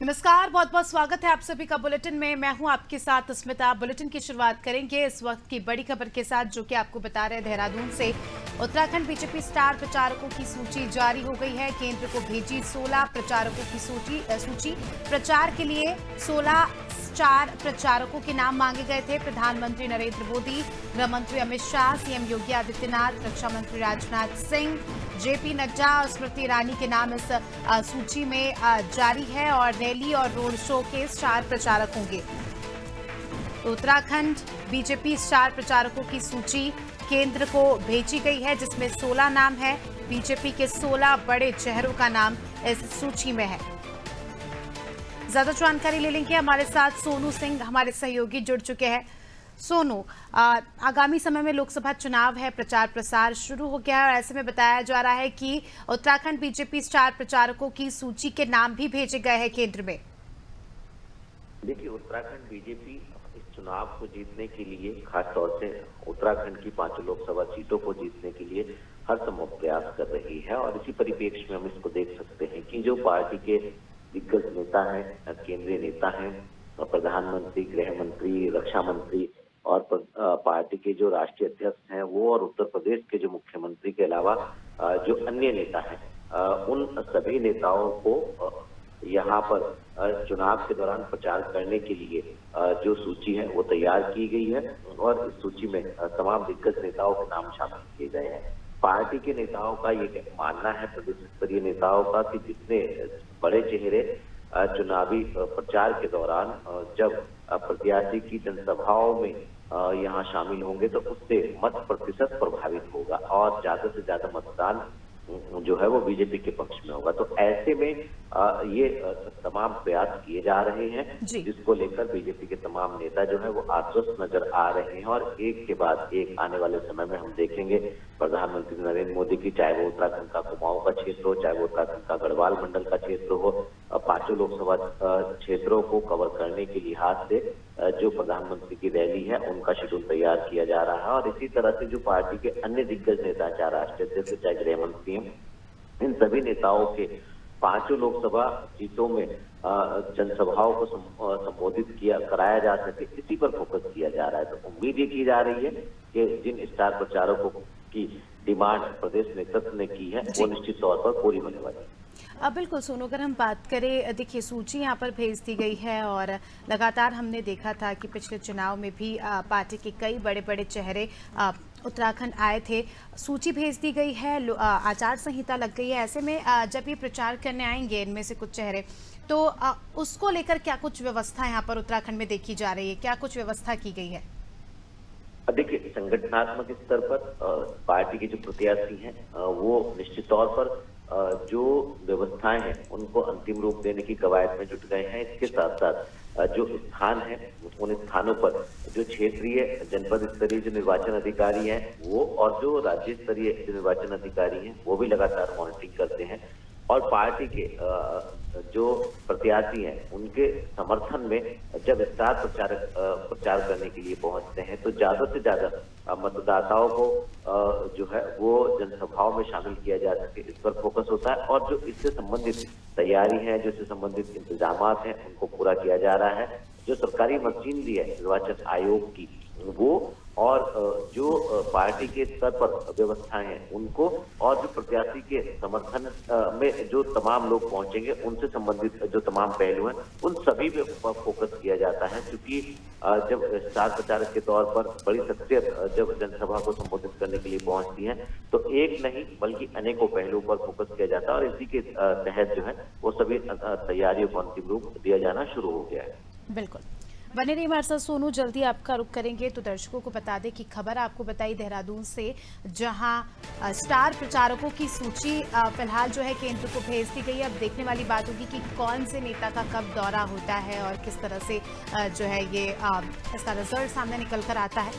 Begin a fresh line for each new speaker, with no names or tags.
नमस्कार, बहुत बहुत स्वागत है आप सभी का बुलेटिन में। मैं हूं आपके साथ स्मिता। बुलेटिन की शुरुआत करेंगे इस वक्त की बड़ी खबर के साथ, जो कि आपको बता रहे हैं देहरादून से। उत्तराखंड बीजेपी स्टार प्रचारकों की सूची जारी हो गई है। केंद्र को भेजी 16 प्रचारकों की सूची। प्रचार के लिए 16 स्टार प्रचारकों के नाम मांगे गए थे। प्रधानमंत्री नरेंद्र मोदी, गृह मंत्री अमित शाह, सीएम योगी आदित्यनाथ, रक्षा मंत्री राजनाथ सिंह, जेपी नड्डा और स्मृति ईरानी के नाम इस सूची में जारी है और रैली और रोड शो के स्टार प्रचारक होंगे। तो उत्तराखंड बीजेपी स्टार प्रचारकों की सूची केंद्र को भेजी गई है, जिसमें 16 नाम है। बीजेपी के 16 बड़े चेहरों का नाम इस सूची में है। ज्यादा जानकारी ले लेंगे, हमारे साथ सोनू सिंह हमारे सहयोगी जुड़ चुके हैं। सोनू, आगामी समय में लोकसभा चुनाव है, प्रचार प्रसार शुरू हो गया है और ऐसे में बताया जा रहा है कि उत्तराखंड बीजेपी स्टार प्रचारकों की सूची के नाम भी भेजे गए हैं केंद्र में।
देखिए, उत्तराखंड बीजेपी इस चुनाव को जीतने के लिए, खासतौर से उत्तराखंड की 5 लोकसभा सीटों को जीतने के लिए हर संभव प्रयास कर रही है। और इसी परिप्रेक्ष्य में हम इसको देख सकते हैं कि जो पार्टी के दिग्गज नेता हैं, केंद्रीय नेता हैं, प्रधानमंत्री, गृह मंत्री, रक्षा मंत्री और पार्टी के जो राष्ट्रीय अध्यक्ष हैं वो, और उत्तर प्रदेश के जो मुख्यमंत्री के अलावा जो अन्य नेता हैं, उन सभी नेताओं को यहाँ पर चुनाव के दौरान प्रचार करने के लिए जो सूची है वो तैयार की गई है। और इस सूची में तमाम दिग्गज नेताओं के नाम शामिल किए गए हैं। पार्टी के नेताओं का ये मानना है, प्रदेश स्तरीय नेताओं का, कि जितने बड़े चेहरे चुनावी प्रचार के दौरान जब प्रत्याशी की जनसभाओं में यहाँ शामिल होंगे तो उससे मत प्रतिशत प्रभावित होगा और ज्यादा से ज्यादा मतदान जो है वो बीजेपी के पक्ष में होगा। तो ऐसे में ये तमाम प्रयास किए जा रहे हैं, जिसको लेकर बीजेपी के तमाम नेता जो है वो आश्वस्त नजर आ रहे हैं। और एक के बाद एक आने वाले समय में हम देखेंगे प्रधानमंत्री नरेंद्र मोदी की, चाहे वो उत्तराखंड का कुमाऊं का क्षेत्र हो, चाहे वो उत्तराखंड का गढ़वाल मंडल का क्षेत्र हो, 5 लोकसभा क्षेत्रों को कवर करने के लिहाज से जो प्रधानमंत्री की रैली है उनका शेड्यूल तैयार किया जा रहा है। और इसी तरह से जो पार्टी के अन्य दिग्गज नेता, चाहे राष्ट्रीय अध्यक्ष, चाहे गृह मंत्री, इन सभी नेताओं के 5 लोकसभा सीटों में जनसभाओं को संबोधित कराया जा सके, इसी पर फोकस किया जा रहा है। तो उम्मीद ये की जा रही है कि जिन स्टार प्रचारकों की डिमांड प्रदेश नेतृत्व ने की है वो निश्चित तौर पर पूरी होने वाली है।
बिल्कुल सोनू, अगर हम बात करें, देखिए सूची यहाँ पर भेज दी गई है और लगातार हमने देखा था कि पिछले चुनाव में भी पार्टी के कई बड़े बड़े चेहरे उत्तराखंड आए थे। सूची भेज दी गई है, आचार संहिता लग गई है। ऐसे में जब ये प्रचार करने आएंगे इनमें से कुछ चेहरे, तो उसको लेकर क्या कुछ व्यवस्था यहाँ पर उत्तराखंड में देखी जा रही है? क्या कुछ व्यवस्था की गई है?
देखिए, संगठनात्मक स्तर पर पार्टी के जो प्रत्याशी हैं वो निश्चित तौर पर जो व्यवस्थाएं हैं उनको अंतिम रूप देने की कवायद में जुट गए हैं। इसके साथ साथ जो स्थान है, उन स्थानों पर जो क्षेत्रीय जनपद स्तरीय जो निर्वाचन अधिकारी हैं वो, और जो राज्य स्तरीय जो निर्वाचन अधिकारी हैं वो भी लगातार मॉनिटरिंग करते हैं। और पार्टी के जो प्रत्याशी हैं उनके समर्थन में जब स्टार प्रचार करने के लिए पहुंचते हैं तो ज्यादा से ज्यादा मतदाताओं को जो है वो जनसभाओं में शामिल किया जा सके, इस पर फोकस होता है। और जो इससे संबंधित तैयारी है, जो इससे संबंधित इंतजामात हैं, उनको पूरा किया जा रहा है। जो सरकारी मशीनरी है निर्वाचन आयोग की वो, और जो पार्टी के स्तर पर व्यवस्थाएं हैं उनको, और जो प्रत्याशी के समर्थन में जो तमाम लोग पहुंचेंगे उनसे संबंधित जो तमाम पहलू हैं उन सभी पे फोकस किया जाता है। क्योंकि जब स्टार प्रचारक के तौर पर बड़ी शख्सियत जब जनसभा को संबोधित करने के लिए पहुंचती है तो एक नहीं बल्कि अनेकों पहलुओं पर फोकस किया जाता है। और इसी के तहत जो है वो सभी तैयारियों को अंतिम रूप दिया जाना शुरू हो गया है।
बिल्कुल, बने रहिए हमारे साथ सोनू। जल्दी आपका रुख करेंगे तो दर्शकों को बता दें कि खबर आपको बताई देहरादून से, जहां स्टार प्रचारकों की सूची फिलहाल जो है केंद्र को भेज दी गई है। अब देखने वाली बात होगी कि कौन से नेता का कब दौरा होता है और किस तरह से जो है ये इसका रिजल्ट सामने निकल कर आता है।